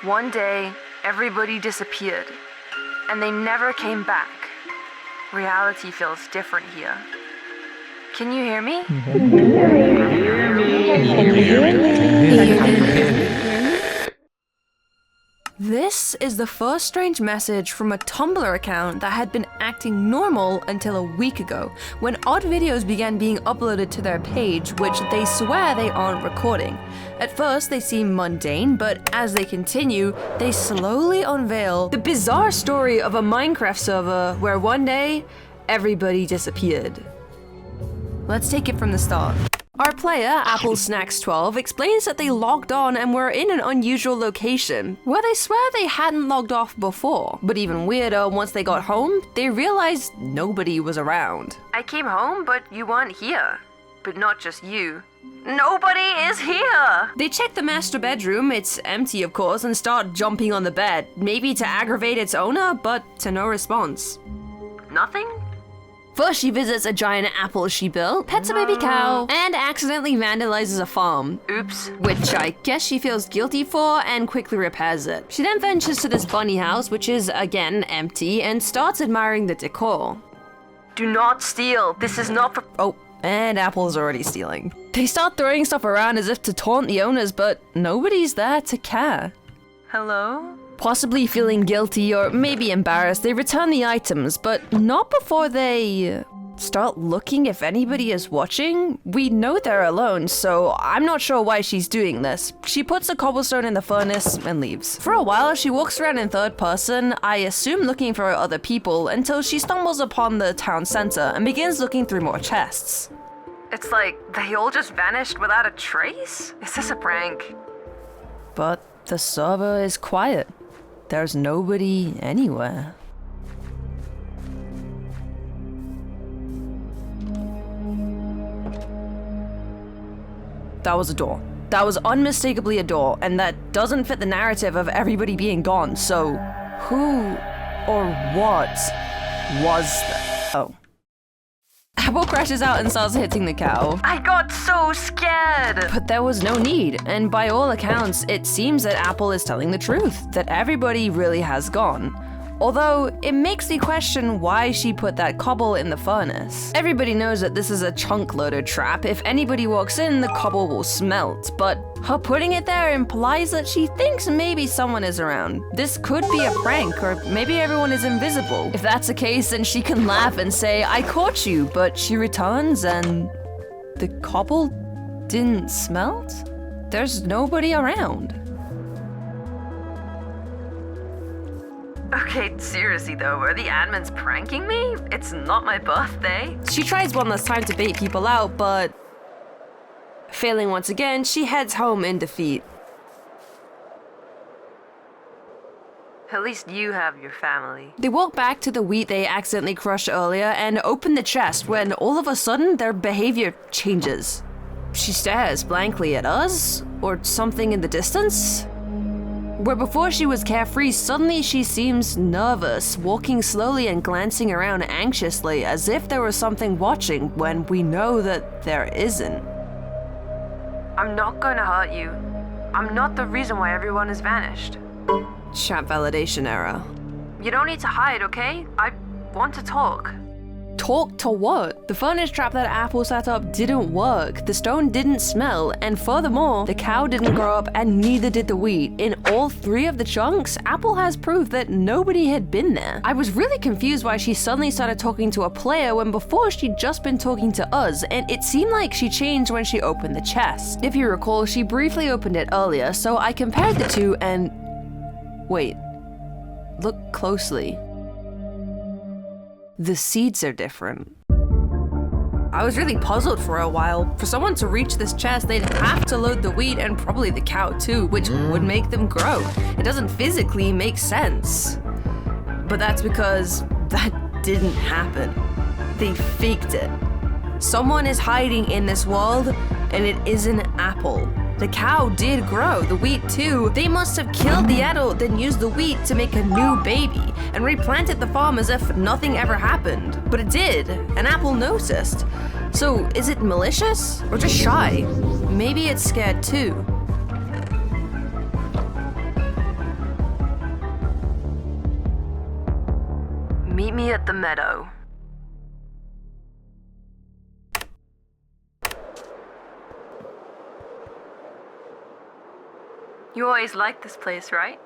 One day, everybody disappeared, and they never came back. Reality feels different here. Can you hear me? This is the first strange message from a Tumblr account that had been acting normal until a week ago, when odd videos began being uploaded to their page, which they swear they aren't recording. At first they seem mundane, but as they continue, they slowly unveil the bizarre story of a Minecraft server where one day, everybody disappeared. Let's take it from the start. Our player, AppleSnacks12, explains that they logged on and were in an unusual location, where they swear they hadn't logged off before. But even weirder, once they got home, they realized nobody was around. I came home, but you weren't here. But not just you. Nobody is here! They check the master bedroom, it's empty of course, and start jumping on the bed, maybe to aggravate its owner, but to no response. Nothing? First, she visits a giant apple she built, pets a baby cow, and accidentally vandalizes a farm. Oops. Which I guess she feels guilty for and quickly repairs it. She then ventures to this bunny house, which is again empty, and starts admiring the decor. Do not steal. This is not for— Oh, and Apple's already stealing. They start throwing stuff around as if to taunt the owners, but nobody's there to care. Hello? Possibly feeling guilty or maybe embarrassed, they return the items, but not before they start looking if anybody is watching. We know they're alone, so I'm not sure why she's doing this. She puts a cobblestone in the furnace and leaves. For a while, she walks around in third person, I assume looking for other people, until she stumbles upon the town center and begins looking through more chests. It's like they all just vanished without a trace? Is this a prank? But the server is quiet. There's nobody anywhere. That was a door. That was unmistakably a door, and that doesn't fit the narrative of everybody being gone, so who or what was that? Oh. Apple crashes out and starts hitting the cow. I got so scared! But there was no need, and by all accounts, it seems that Apple is telling the truth, that everybody really has gone. Although, it makes me question why she put that cobble in the furnace. Everybody knows that this is a chunk loader trap. If anybody walks in, the cobble will smelt, but her putting it there implies that she thinks maybe someone is around. This could be a prank, or maybe everyone is invisible. If that's the case, then she can laugh and say, I caught you, but she returns and the cobble didn't smelt? There's nobody around. Okay, seriously though, are the admins pranking me? It's not my birthday. She tries one last time to bait people out, but failing once again, she heads home in defeat. At least you have your family. They walk back to the wheat they accidentally crushed earlier and open the chest when all of a sudden their behavior changes. She stares blankly at us, or something in the distance. Where before she was carefree, suddenly she seems nervous, walking slowly and glancing around anxiously as if there was something watching when we know that there isn't. I'm not going to hurt you. I'm not the reason why everyone has vanished. Chat validation error. You don't need to hide, okay? I want to talk. Talk to what? The furnace trap that Apple set up didn't work, the stone didn't smell, and furthermore, the cow didn't grow up and neither did the wheat. In all three of the chunks, Apple has proof that nobody had been there. I was really confused why she suddenly started talking to a player when before she'd just been talking to us, and it seemed like she changed when she opened the chest. If you recall, she briefly opened it earlier, so I compared the two and… Wait. Look closely. The seeds are different. I was really puzzled for a while. For someone to reach this chest, they'd have to load the wheat and probably the cow too, which would make them grow. It doesn't physically make sense. But that's because that didn't happen. They faked it. Someone is hiding in this world, and it isn't Apple. The cow did grow, the wheat too. They must have killed the adult, then used the wheat to make a new baby, and replanted the farm as if nothing ever happened. But it did, and Apple noticed. So is it malicious, or just shy? Maybe it's scared too. me at the meadow. You always liked this place, right?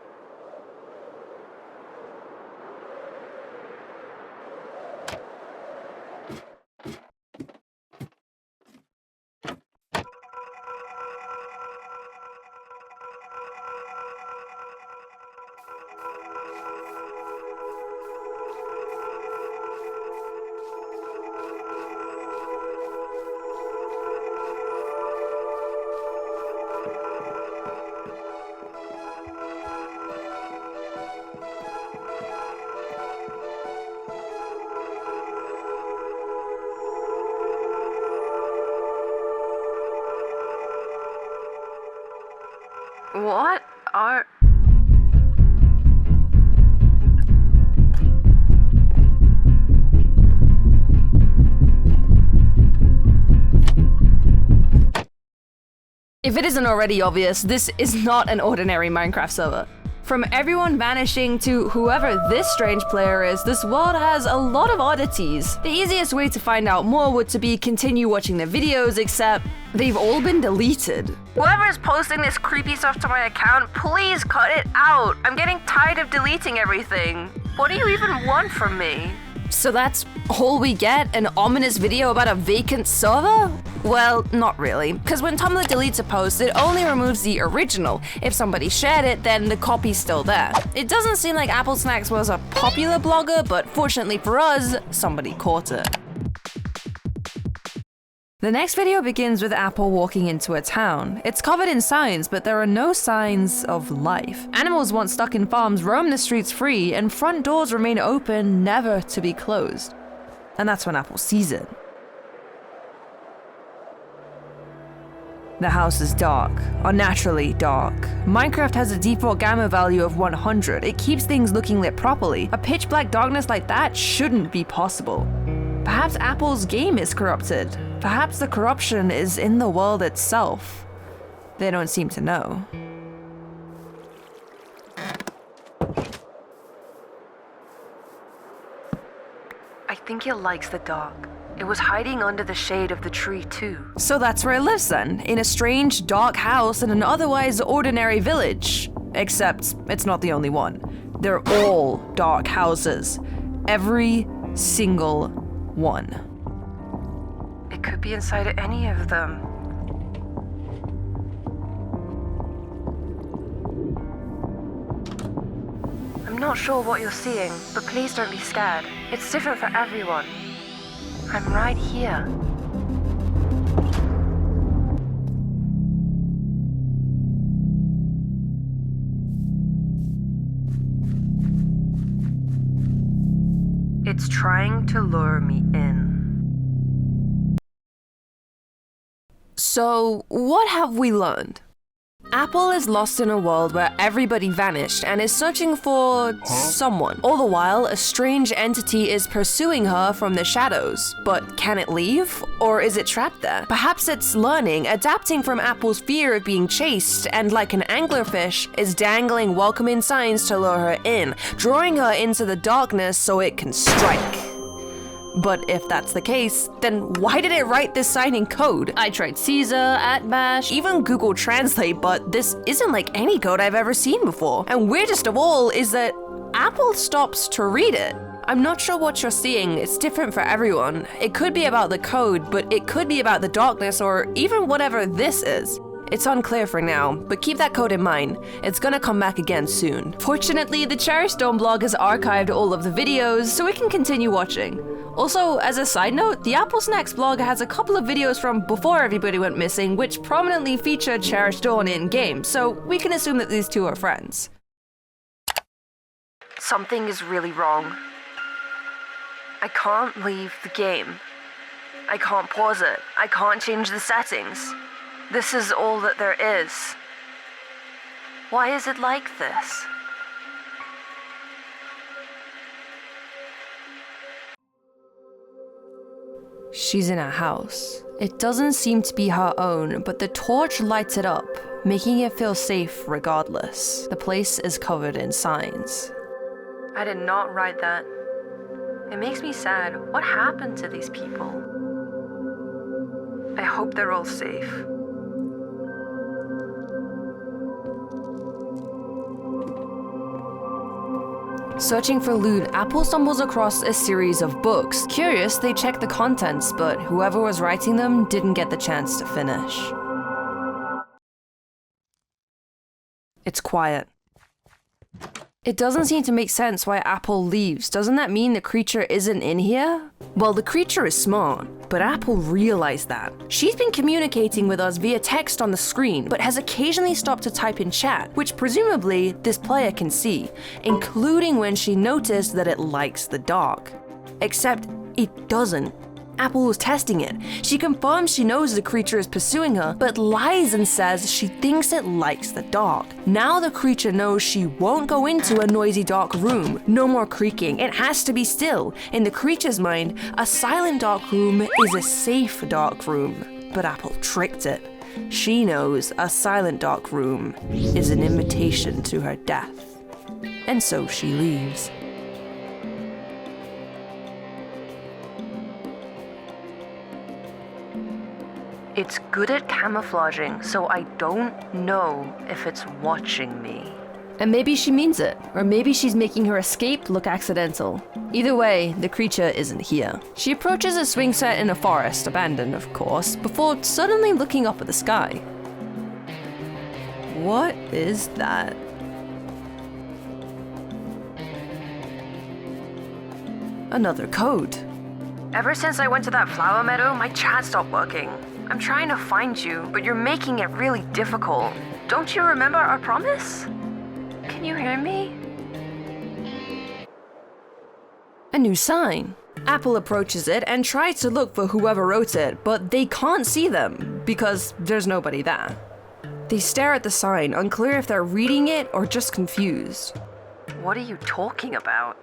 What are... If it isn't already obvious, this is not an ordinary Minecraft server. From everyone vanishing to whoever this strange player is, this world has a lot of oddities. The easiest way to find out more would to be continue watching the videos, except they've all been deleted. Whoever is posting this creepy stuff to my account, please cut it out. I'm getting tired of deleting everything. What do you even want from me? So that's all we get? An ominous video about a vacant server? Well, not really, because when Tumblr deletes a post, it only removes the original. If somebody shared it, then the copy's still there. It doesn't seem like Apple Snacks was a popular blogger, but fortunately for us, somebody caught it. The next video begins with Apple walking into a town. It's covered in signs, but there are no signs of life. Animals once stuck in farms roam the streets free, and front doors remain open, never to be closed. And that's when Apple sees it. The house is dark, unnaturally dark. Minecraft has a default gamma value of 100. It keeps things looking lit properly. A pitch black darkness like that shouldn't be possible. Perhaps Apple's game is corrupted. Perhaps the corruption is in the world itself. They don't seem to know. I think it likes the dark. It was hiding under the shade of the tree too. So that's where it lives then, in a strange, dark house in an otherwise ordinary village. Except it's not the only one. They're all dark houses. Every single one. It could be inside any of them. I'm not sure what you're seeing, but please don't be scared. It's different for everyone. I'm right here. It's trying to lure me in. So, what have we learned? Apple is lost in a world where everybody vanished and is searching for someone. All the while, a strange entity is pursuing her from the shadows. But can it leave? Or is it trapped there? Perhaps it's learning, adapting from Apple's fear of being chased, and like an anglerfish, is dangling welcoming signs to lure her in, drawing her into the darkness so it can strike. But if that's the case, then why did it write this sign in code? I tried Caesar, @bash, even Google Translate, but this isn't like any code I've ever seen before. And weirdest of all is that Apple stops to read it. I'm not sure what you're seeing, it's different for everyone. It could be about the code, but it could be about the darkness or even whatever this is. It's unclear for now, but keep that code in mind. It's gonna come back again soon. Fortunately, the Cherished Dawn blog has archived all of the videos, so we can continue watching. Also, as a side note, the Apple Snacks blog has a couple of videos from before everybody went missing, which prominently feature Cherished Dawn in-game, so we can assume that these two are friends. Something is really wrong. I can't leave the game. I can't pause it. I can't change the settings. This is all that there is. Why is it like this? She's in a house. It doesn't seem to be her own, but the torch lights it up, making it feel safe regardless. The place is covered in signs. I did not write that. It makes me sad. What happened to these people? I hope they're all safe. Searching for loot, Apple stumbles across a series of books. Curious, they check the contents, but whoever was writing them didn't get the chance to finish. It's quiet. It doesn't seem to make sense why Apple leaves. Doesn't that mean the creature isn't in here? Well, the creature is smart, but Apple realized that. She's been communicating with us via text on the screen, but has occasionally stopped to type in chat, which presumably this player can see, including when she noticed that it likes the dark. Except it doesn't. Apple was testing it. She confirms she knows the creature is pursuing her, but lies and says she thinks it likes the dark. Now the creature knows she won't go into a noisy dark room. No more creaking, it has to be still. In the creature's mind, a silent dark room is a safe dark room. But Apple tricked it. She knows a silent dark room is an invitation to her death. And so she leaves. It's good at camouflaging, so I don't know if it's watching me. And maybe she means it, or maybe she's making her escape look accidental. Either way, the creature isn't here. She approaches a swing set in a forest, abandoned of course, before suddenly looking up at the sky. What is that? Another code. Ever since I went to that flower meadow, my chat stopped working. I'm trying to find you, but you're making it really difficult. Don't you remember our promise? Can you hear me? A new sign. Apple approaches it and tries to look for whoever wrote it, but they can't see them because there's nobody there. They stare at the sign, unclear if they're reading it or just confused. What are you talking about?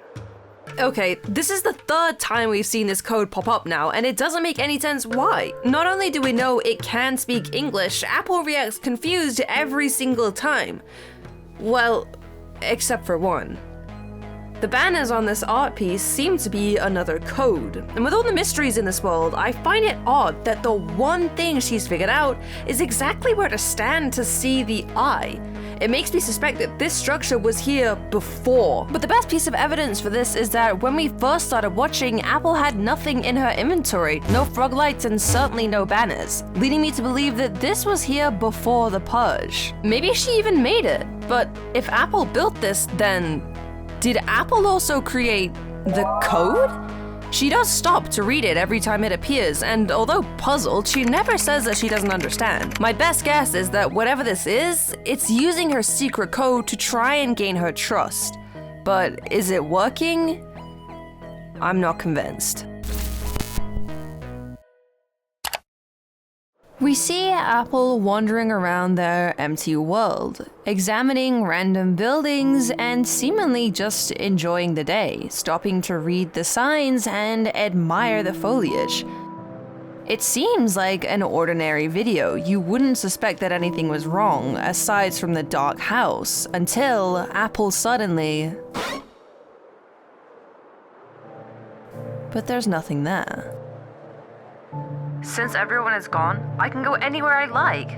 Okay, this is the third time we've seen this code pop up now, and it doesn't make any sense why. Not only do we know it can speak English, Apple reacts confused every single time. Well, except for one. The banners on this art piece seem to be another code. And with all the mysteries in this world, I find it odd that the one thing she's figured out is exactly where to stand to see the eye. It makes me suspect that this structure was here before. But the best piece of evidence for this is that when we first started watching, Apple had nothing in her inventory. No frog lights and certainly no banners, leading me to believe that this was here before the purge. Maybe she even made it. But if Apple built this, then did Apple also create the code? She does stop to read it every time it appears, and although puzzled, she never says that she doesn't understand. My best guess is that whatever this is, it's using her secret code to try and gain her trust. But is it working? I'm not convinced. We see Apple wandering around their empty world, examining random buildings and seemingly just enjoying the day, stopping to read the signs and admire the foliage. It seems like an ordinary video. You wouldn't suspect that anything was wrong, aside from the dark house, until Apple suddenly... But there's nothing there. Since everyone is gone, I can go anywhere I like.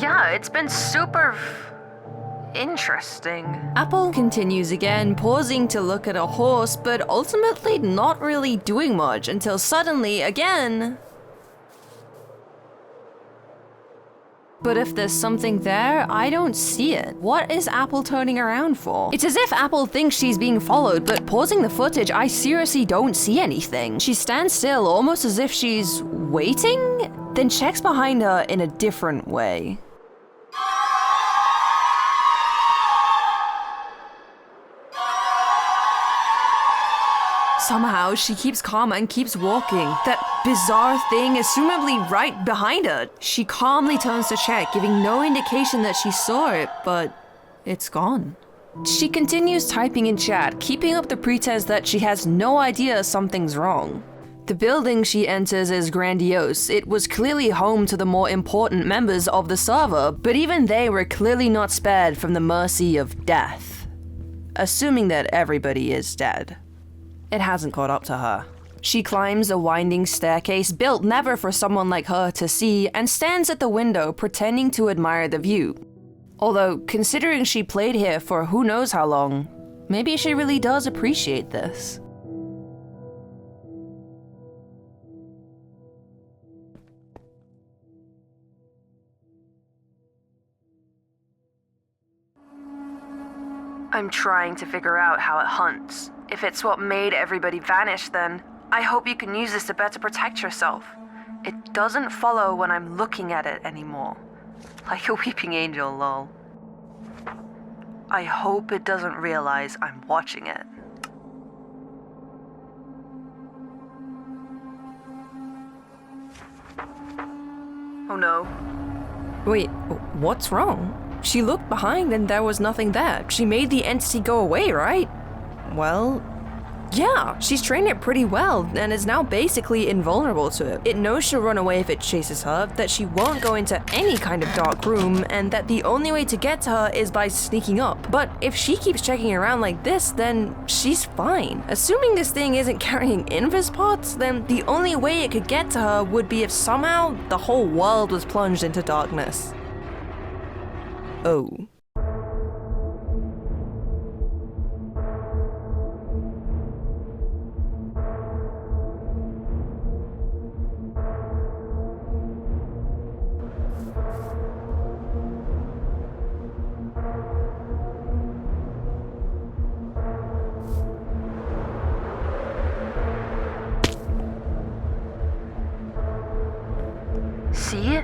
Yeah, it's been super interesting. Apple continues again, pausing to look at a horse, but ultimately not really doing much until suddenly, again... But if there's something there, I don't see it. What is Apple turning around for? It's as if Apple thinks she's being followed, but pausing the footage, I seriously don't see anything. She stands still, almost as if she's waiting, then checks behind her in a different way. Somehow, she keeps calm and keeps walking. That bizarre thing is presumably right behind her. She calmly turns to check, giving no indication that she saw it, but it's gone. She continues typing in chat, keeping up the pretense that she has no idea something's wrong. The building she enters is grandiose. It was clearly home to the more important members of the server, but even they were clearly not spared from the mercy of death. assuming that everybody is dead. It hasn't caught up to her. She climbs a winding staircase built never for someone like her to see and stands at the window pretending to admire the view. Although, considering she played here for who knows how long, maybe she really does appreciate this. I'm trying to figure out how it hunts. If it's what made everybody vanish, then I hope you can use this to better protect yourself. It doesn't follow when I'm looking at it anymore. Like a weeping angel, lol. I hope it doesn't realize I'm watching it. Oh no. Wait, what's wrong? She looked behind and there was nothing there. She made the entity go away, right? Well, yeah, she's trained it pretty well and is now basically invulnerable to it. It knows she'll run away if it chases her, that she won't go into any kind of dark room, and that the only way to get to her is by sneaking up. But if she keeps checking around like this, then she's fine. Assuming this thing isn't carrying invis pots, then the only way it could get to her would be if somehow the whole world was plunged into darkness. Oh. See?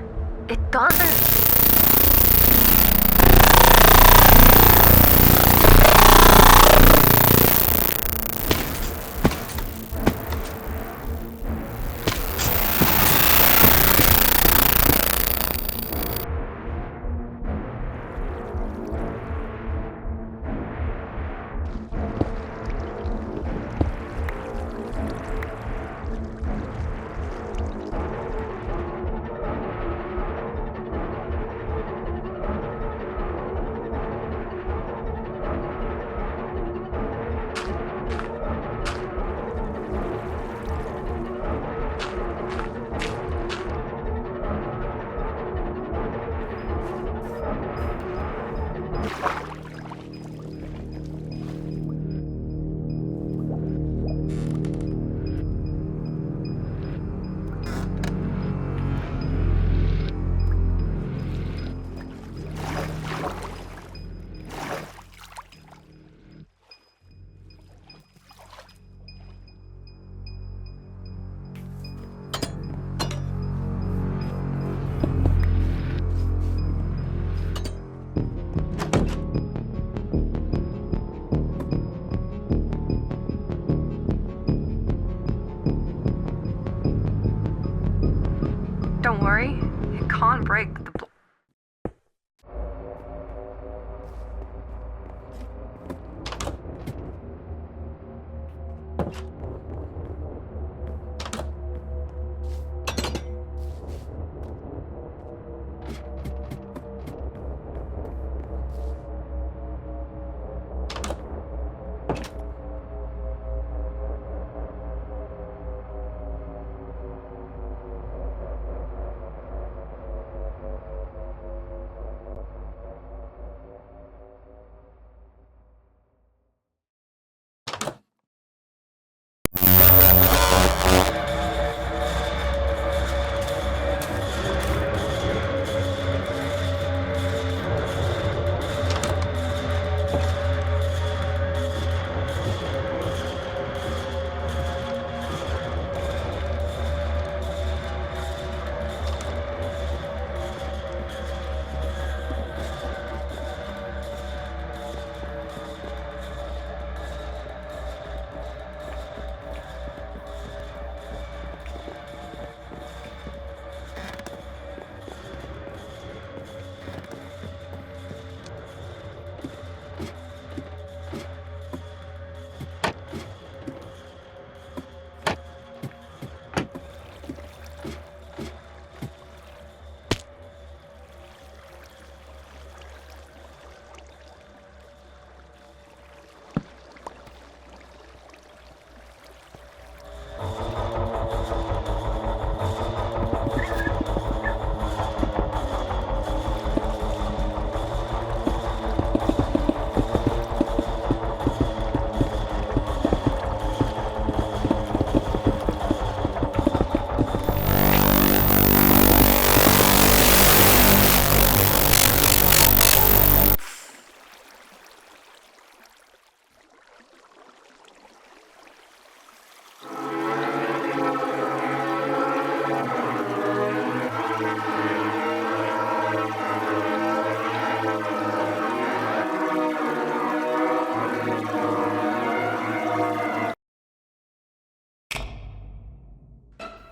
It doesn't. Don't worry, it can't break the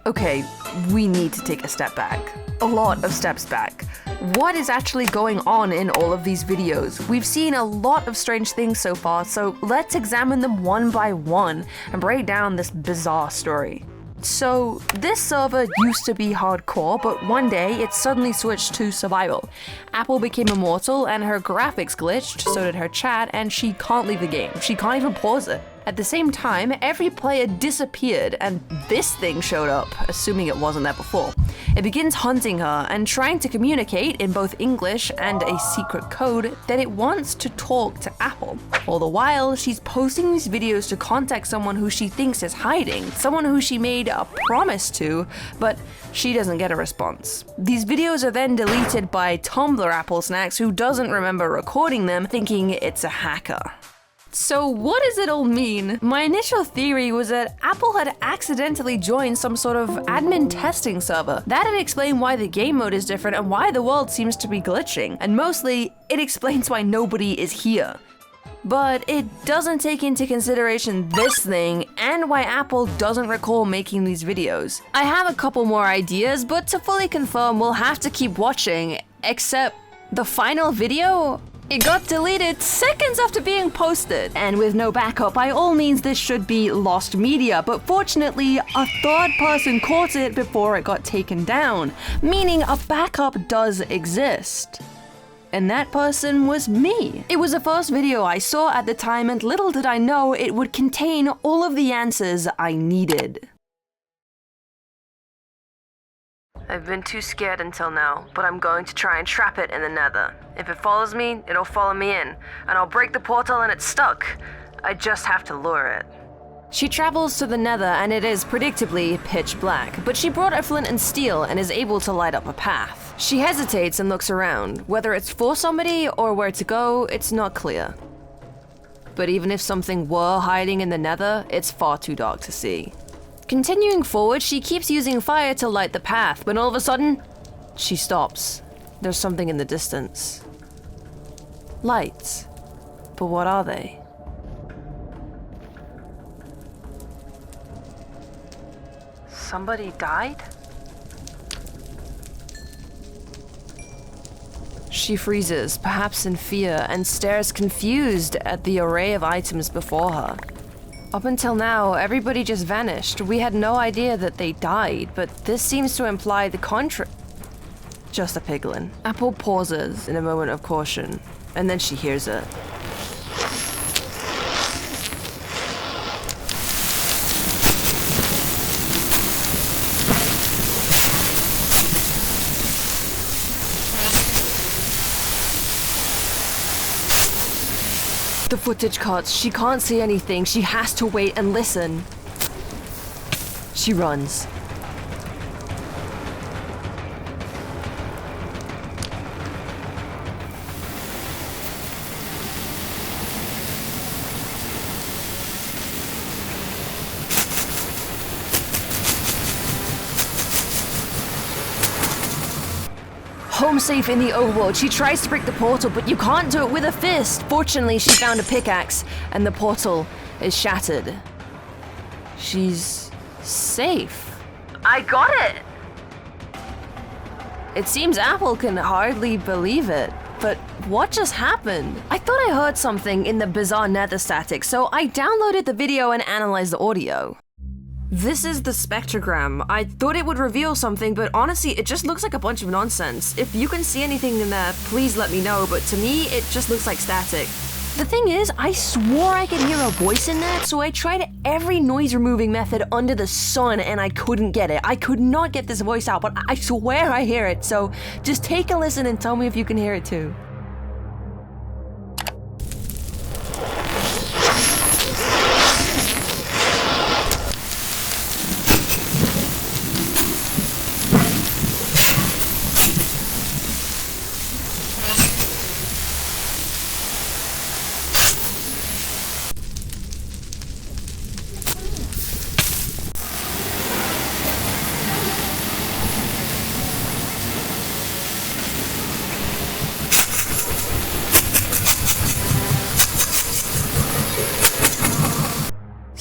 Okay, we need to take a step back. A lot of steps back. What is actually going on in all of these videos? We've seen a lot of strange things so far, so let's examine them one by one and break down this bizarre story. So, this server used to be hardcore, but one day it suddenly switched to survival. Apple became immortal and her graphics glitched, so did her chat, and she can't leave the game. She can't even pause it. At the same time, every player disappeared and this thing showed up, assuming it wasn't there before. It begins hunting her and trying to communicate in both English and a secret code that it wants to talk to Apple. All the while, she's posting these videos to contact someone who she thinks is hiding, someone who she made a promise to, but she doesn't get a response. These videos are then deleted by Tumblr Apple Snacks, who doesn't remember recording them, thinking it's a hacker. So what does it all mean? My initial theory was that Apple had accidentally joined some sort of admin testing server. That'd explain why the game mode is different and why the world seems to be glitching. And mostly, it explains why nobody is here. But it doesn't take into consideration this thing and why Apple doesn't recall making these videos. I have a couple more ideas, but to fully confirm, we'll have to keep watching, except the final video? It got deleted seconds after being posted. And with no backup, by all means this should be lost media, but fortunately, a third person caught it before it got taken down, meaning a backup does exist. And that person was me. It was the first video I saw at the time, and little did I know it would contain all of the answers I needed. I've been too scared until now, but I'm going to try and trap it in the nether. If it follows me, it'll follow me in, and I'll break the portal and it's stuck. I just have to lure it. She travels to the nether and it is predictably pitch black, but she brought a flint and steel and is able to light up a path. She hesitates and looks around. Whether it's for somebody or where to go, it's not clear. But even if something were hiding in the nether, it's far too dark to see. Continuing forward, she keeps using fire to light the path, when all of a sudden, she stops. There's something in the distance. Lights. But what are they? Somebody died? She freezes, perhaps in fear, and stares confused at the array of items before her. Up until now, everybody just vanished. We had no idea that they died, but this seems to imply the contrary. Just a piglin. Apple pauses in a moment of caution, and then she hears it. The footage cuts. She can't see anything. She has to wait and listen. She runs. Home safe in the overworld. She tries to break the portal, but you can't do it with a fist. Fortunately, she found a pickaxe, and the portal is shattered. She's safe. I got it! It seems Apple can hardly believe it. But what just happened? I thought I heard something in the bizarre nether static, so I downloaded the video and analyzed the audio. This is the spectrogram. I thought it would reveal something, but honestly, it just looks like a bunch of nonsense. If you can see anything in there, please let me know, but to me, it just looks like static. The thing is, I swore I could hear a voice in that, so I tried every noise-removing method under the sun, and I couldn't get it. I could not get this voice out, but I swear I hear it, so just take a listen and tell me if you can hear it too.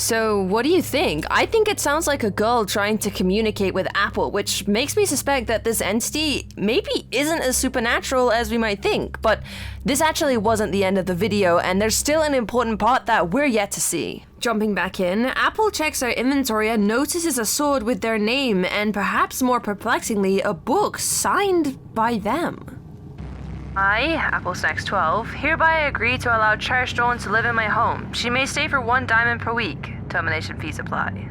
So what do you think? I think it sounds like a girl trying to communicate with Apple, which makes me suspect that this entity maybe isn't as supernatural as we might think. But this actually wasn't the end of the video, and there's still an important part that we're yet to see. Jumping back in, Apple checks her inventory and notices a sword with their name, and perhaps more perplexingly, a book signed by them. I, Apple Snacks 12, hereby agree to allow Cherish Dawn to live in my home. She may stay for $1 diamond per week. Termination fees apply.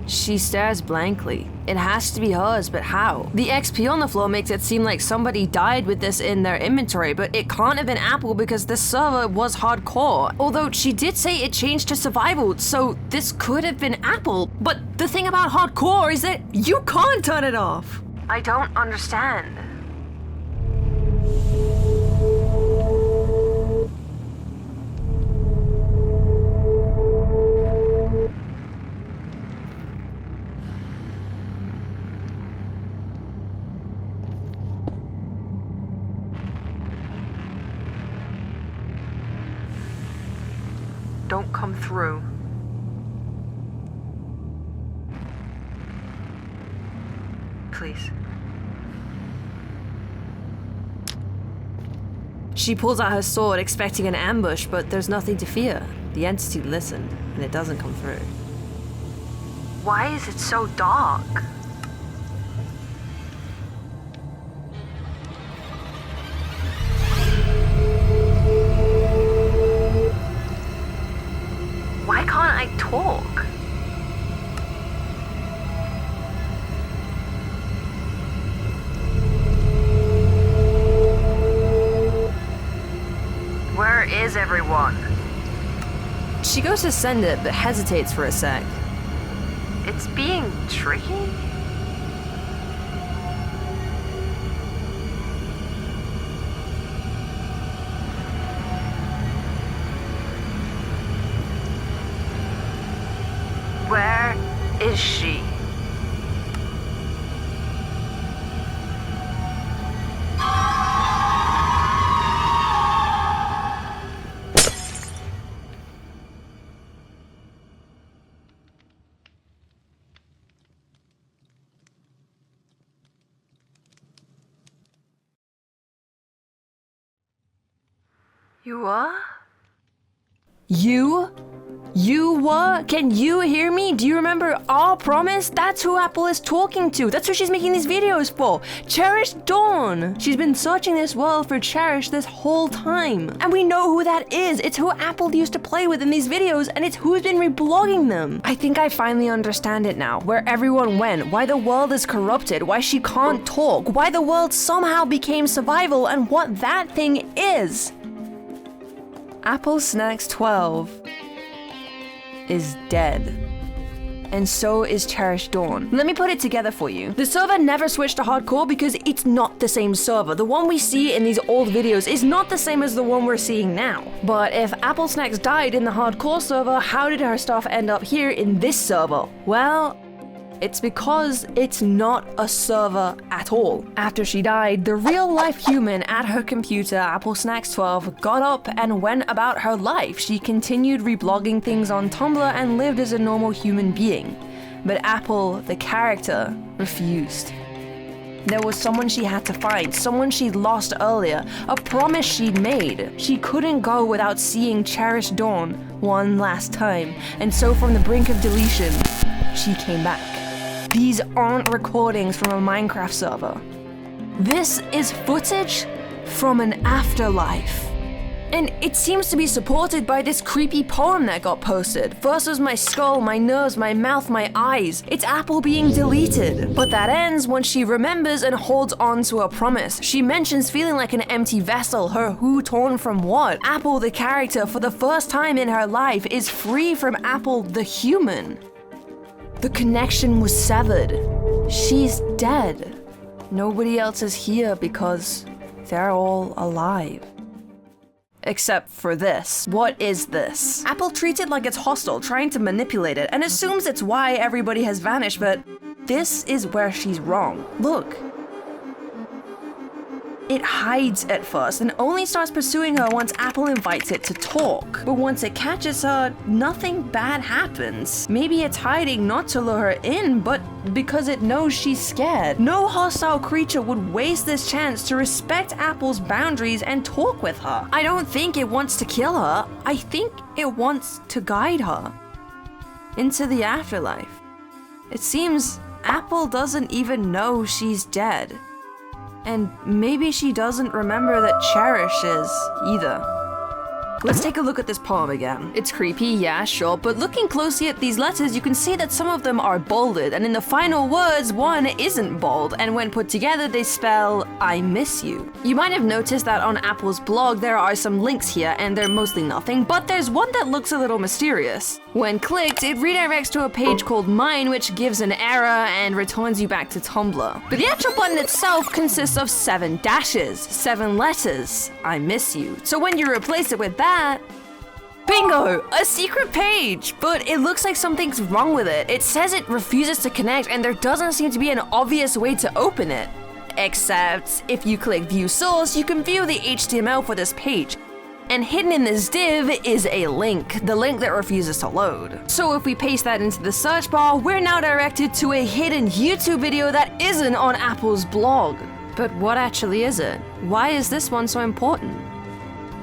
She stares blankly. It has to be hers, but how? The XP on the floor makes it seem like somebody died with this in their inventory, but it can't have been Apple because this server was hardcore. Although she did say it changed to survival, so this could have been Apple. But the thing about hardcore is that you can't turn it off. I don't understand. Don't come through. Please. She pulls out her sword expecting an ambush, but there's nothing to fear. The entity listened, and it doesn't come through. Why is it so dark? Why can't I talk? Where is everyone? She goes to send it, but hesitates for a sec. It's being tricky? Where is she? You are? You were? Can you hear me? Do you remember our promise? That's who Apple is talking to. That's who she's making these videos for. Cherish Dawn. She's been searching this world for Cherish this whole time. And we know who that is. It's who Apple used to play with in these videos, and it's who's been reblogging them. I think I finally understand it now. Where everyone went, why the world is corrupted, why she can't talk, why the world somehow became survival, and what that thing is. Apple Snacks 12 is dead. And so is Cherish Dawn. Let me put it together for you. The server never switched to hardcore because it's not the same server. The one we see in these old videos is not the same as the one we're seeing now. But if Apple Snacks died in the hardcore server, how did her stuff end up here in this server? Well, it's because it's not a server at all. After she died, the real-life human at her computer, Apple Snacks 12, got up and went about her life. She continued reblogging things on Tumblr and lived as a normal human being. But Apple, the character, refused. There was someone she had to find, someone she'd lost earlier, a promise she'd made. She couldn't go without seeing Cherish Dawn one last time, and so from the brink of deletion, she came back. These aren't recordings from a Minecraft server. This is footage from an afterlife. And it seems to be supported by this creepy poem that got posted. First was my skull, my nose, my mouth, my eyes. It's Apple being deleted. But that ends when she remembers and holds on to a promise. She mentions feeling like an empty vessel, her who torn from what? Apple, the character, for the first time in her life, is free from Apple, the human. The connection was severed. She's dead. Nobody else is here because they're all alive. Except for this. What is this? Apple treats it like it's hostile, trying to manipulate it, and assumes it's why everybody has vanished, but this is where she's wrong. Look. It hides at first and only starts pursuing her once Apple invites it to talk. But once it catches her, nothing bad happens. Maybe it's hiding not to lure her in, but because it knows she's scared. No hostile creature would waste this chance to respect Apple's boundaries and talk with her. I don't think it wants to kill her. I think it wants to guide her into the afterlife. It seems Apple doesn't even know she's dead. And maybe she doesn't remember that Cherish is either. Let's take a look at this poem again. It's creepy, yeah, sure, but looking closely at these letters, you can see that some of them are bolded, and in the final words, one isn't bold, and when put together, they spell, I miss you. You might have noticed that on Apple's blog, there are some links here, and they're mostly nothing, but there's one that looks a little mysterious. When clicked, it redirects to a page called Mine, which gives an error and returns you back to Tumblr. But the actual button itself consists of 7 dashes, 7 letters, I miss you. So when you replace it with that, bingo! A secret page! But it looks like something's wrong with it. It says it refuses to connect and there doesn't seem to be an obvious way to open it. Except, if you click View Source, you can view the HTML for this page. And hidden in this div is a link, the link that refuses to load. So if we paste that into the search bar, we're now directed to a hidden YouTube video that isn't on Apple's blog. But what actually is it? Why is this one so important?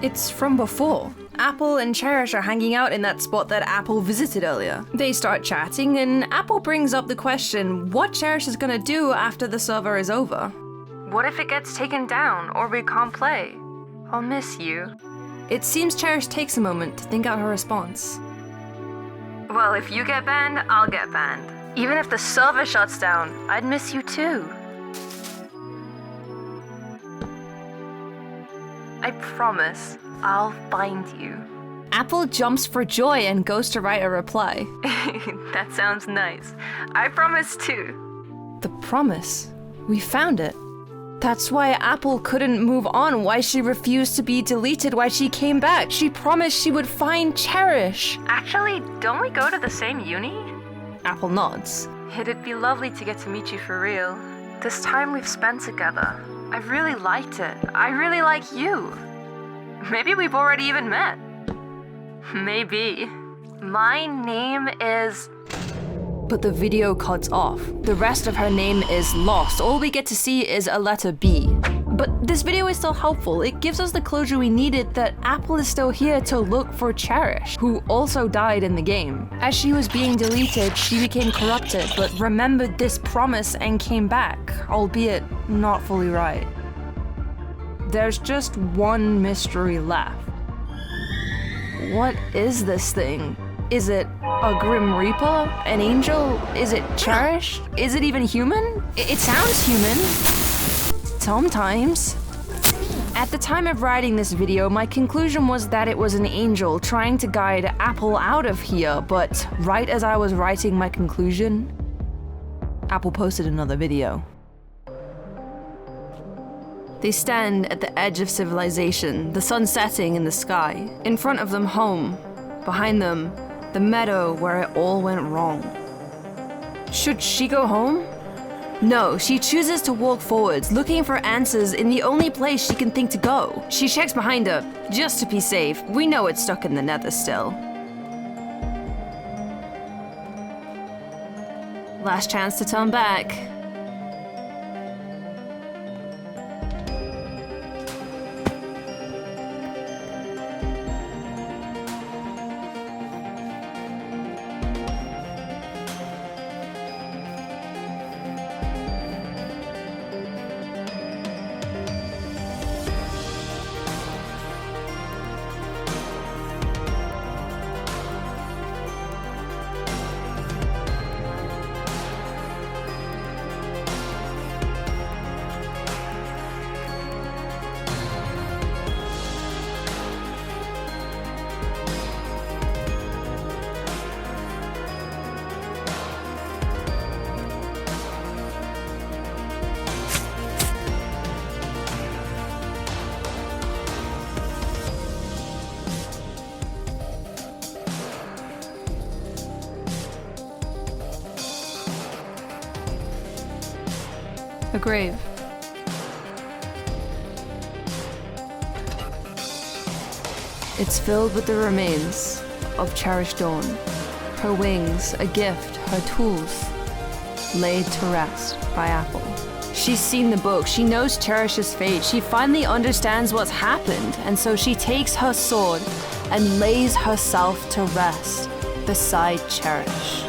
It's from before. Apple and Cherish are hanging out in that spot that Apple visited earlier. They start chatting and Apple brings up the question what Cherish is gonna do after the server is over. What if it gets taken down or we can't play? I'll miss you. It seems Cherish takes a moment to think out her response. Well, if you get banned, I'll get banned. Even if the server shuts down, I'd miss you too. I promise, I'll find you. Apple jumps for joy and goes to write a reply. That sounds nice. I promise too. The promise? We found it. That's why Apple couldn't move on, why she refused to be deleted, why she came back. She promised she would find Cherish. Actually, don't we go to the same uni? Apple nods. It'd be lovely to get to meet you for real. This time we've spent together, I've really liked it. I really like you. Maybe we've already even met. Maybe. My name is... But the video cuts off. The rest of her name is lost. All we get to see is a letter B. But this video is still helpful. It gives us the closure we needed that Apple is still here to look for Cherish, who also died in the game. As she was being deleted, she became corrupted, but remembered this promise and came back, albeit not fully right. There's just one mystery left. What is this thing? Is it a Grim Reaper? An angel? Is it Cherish? Is it even human? It sounds human. Sometimes. At the time of writing this video, my conclusion was that it was an angel trying to guide Apple out of here, but right as I was writing my conclusion, Apple posted another video. They stand at the edge of civilization, the sun setting in the sky. In front of them, home. Behind them, the meadow where it all went wrong. Should she go home? No, she chooses to walk forwards, looking for answers in the only place she can think to go. She checks behind her, just to be safe. We know it's stuck in the nether still. Last chance to turn back. A grave. It's filled with the remains of cherished Dawn. Her wings, a gift, her tools, laid to rest by Apple. She's seen the book, she knows Cherish's fate, she finally understands what's happened, and so she takes her sword and lays herself to rest beside Cherish.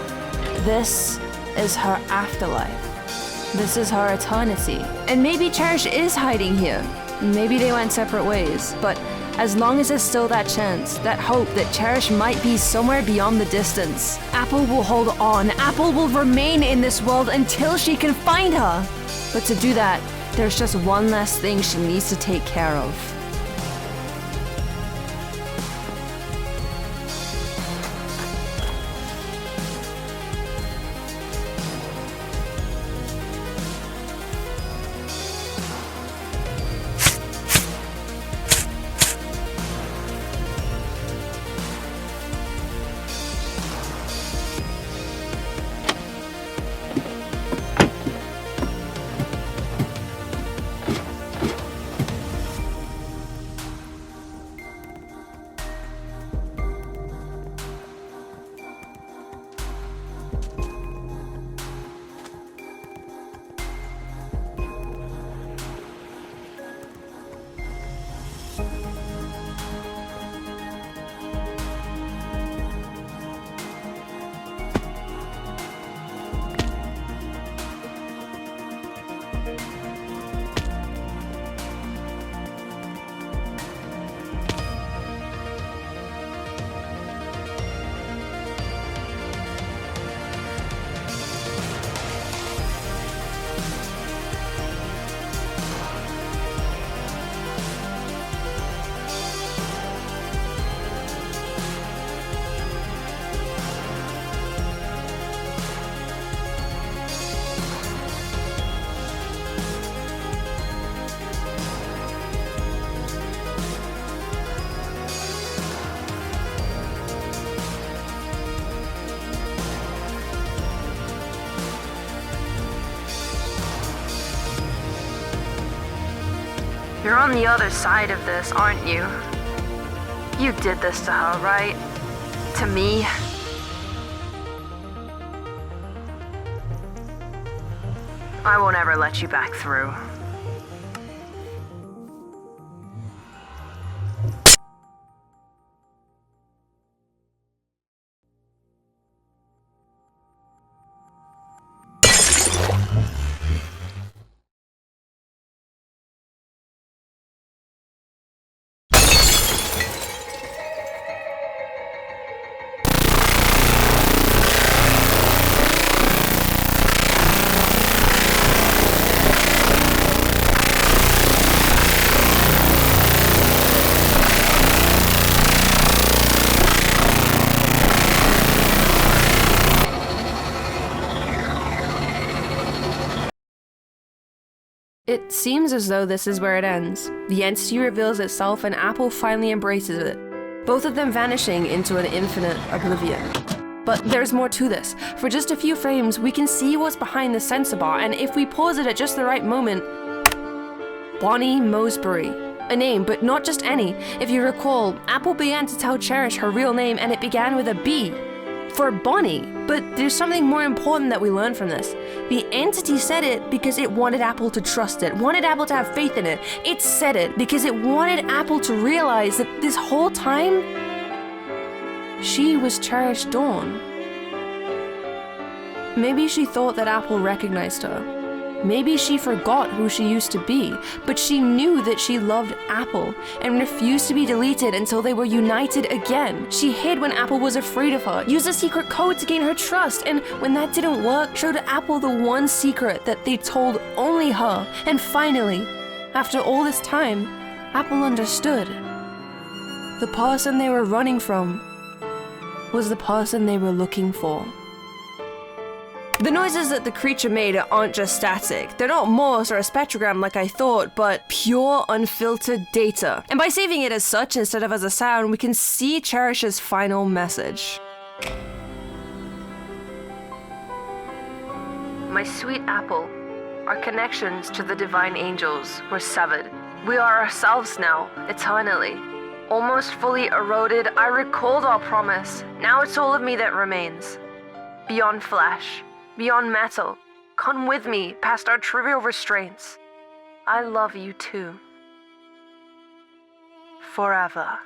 This is her afterlife. This is her eternity. And maybe Cherish is hiding here. Maybe they went separate ways, but as long as there's still that chance, that hope that Cherish might be somewhere beyond the distance, Apple will hold on. Apple will remain in this world until she can find her. But to do that, there's just one last thing she needs to take care of. You're on the other side of this, aren't you? You did this to her, right? To me? I won't ever let you back through. It seems as though this is where it ends. The entity reveals itself and Apple finally embraces it, both of them vanishing into an infinite oblivion. But there's more to this. For just a few frames, we can see what's behind the sensor bar, and if we pause it at just the right moment... Bonnie Mosbury. A name, but not just any. If you recall, Apple began to tell Cherish her real name and it began with a B. For Bonnie. But there's something more important that we learn from this. The entity said it because it wanted Apple to trust it, wanted Apple to have faith in it. It said it because it wanted Apple to realize that this whole time, she was Cherished Dawn. Maybe she thought that Apple recognized her. Maybe she forgot who she used to be, but she knew that she loved Apple and refused to be deleted until they were united again. She hid when Apple was afraid of her, used a secret code to gain her trust, and when that didn't work, showed Apple the one secret that they told only her. And finally, after all this time, Apple understood. The person they were running from was the person they were looking for. The noises that the creature made aren't just static. They're not Morse or a spectrogram like I thought, but pure, unfiltered data. And by saving it as such instead of as a sound, we can see Cherish's final message. My sweet Apple, our connections to the divine angels were severed. We are ourselves now, eternally. Almost fully eroded, I recalled our promise. Now it's all of me that remains. Beyond flesh, beyond metal, come with me past our trivial restraints. I love you too. Forever.